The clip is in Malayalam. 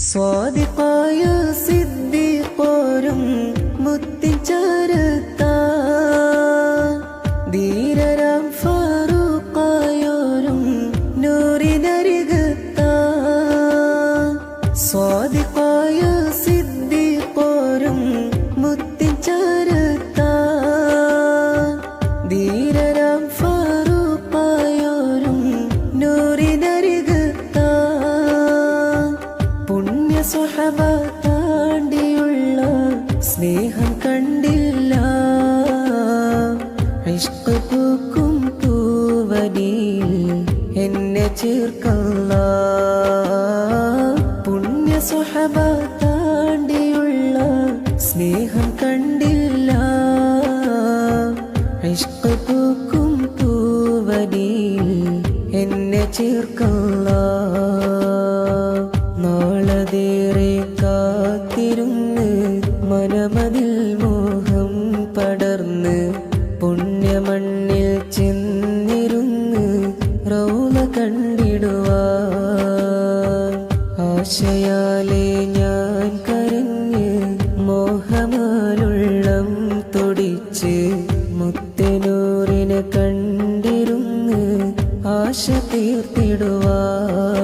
സ്വാദിഖായ സിദ്ദീഖോരും മുത്തിൻ ചാരത്താ, ധീരരാം ഫാറൂഖായോരും നൂറിനരികത്താ. സ്വാദിഖായ സിദ്ദീഖോരും മുത്തിൻ ചാരത്താ, ധീരരാം ഫാറൂഖായോരും നൂറിനരികത്താ. പുണ്യ സ്വഹബ താണ്ടിയുള്ള സ്നേഹം കണ്ടില്ല, ഇഷ്ഖ് പൂക്കും പൂവനിയിൽ എന്നെ ചേർക്കല്ലാ. പുണ്യ സ്വഹബ താണ്ടിയുള്ള സ്നേഹം കണ്ടില്ല, ഇഷ്ഖ് പൂക്കും പൂവനിയിൽ എന്നെ ചേർക്കല്ലാ. നാളതേറെ കാത്തിരുന്ന് മനമതിൽ മോഹം പടർന്ന്, പുണ്യമണ്ണിൽ ചെന്നിരുന്ന് റൗള കണ്ടിടുവാൻ. ആശയാലെ ഞാൻ കരഞ്ഞ് മോഹമാലുള്ളം തൊടിച്ച്, മുത്തനൂറിനെ കണ്ടിരുന്ന് ആശ തീർത്തിടുവാൻ.